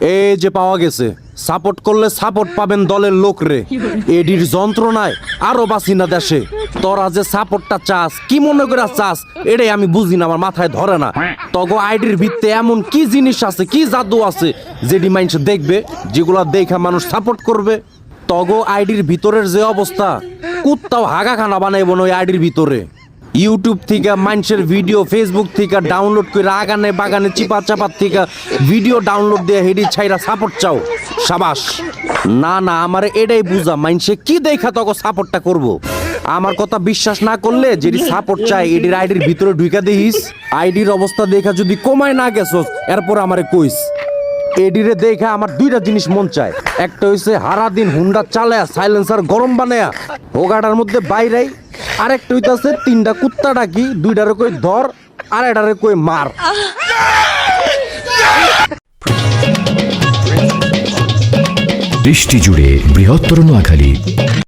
এই যে পাওয়া গেছে, সাপোর্ট করলে সাপোর্ট পাবেন দলের লোক রে। এডির যন্ত্রণায় আরো বাঁচি না দেশে। তোরা যে সাপোর্টটা চাস, কি মনে করে চাস, এটাই আমি বুঝি না, আমার মাথায় ধরে না। তগো আইডির ভিত্তে এমন কি জিনিস আছে, কি জাদু আছে, যেটি মানুষ দেখবে, যেগুলা দেখা মানুষ সাপোর্ট করবে। তগো আইডির ভিতরের যে অবস্থা, কুত্তাও হাগা খানা বানাইব না ওই আইডির ভিতরে। ইউটিউব থেকে মানুষের ভিডিও, ফেসবুক থেকে ডাউনলোড করে আগানে বাগানে চিপা চাপার থেকে ভিডিও ডাউনলোড দিয়ে হেডি ছাইরা সাপোর্ট চাও, সাবাস। না না, আমার এটাই বুঝা মানুষে কি দেখা তখন সাপোর্টটা করব। আমার কথা বিশ্বাস না করলে যেটি সাপোর্ট চাই এটির আইডির ভিতরে ঢুকা দিস। আইডির অবস্থা দেখা যদি কমায় না গেছস, এরপর আমারে কইস। এডিরে দেখা আমার দুইটা জিনিস মন চায়। একটা হইছে হারা দিন হুন্ডা চালায়া সাইলেন্সার গরম বানায়া হোগাটার মধ্যে বাইরাই। আরেকটা হইতাছে তিনটা কুত্তা ডাকি, দুইটারে কই ধর আর এটারে কই মার। দৃষ্টি জুড়ে বৃহত্তর নোয়াখালী।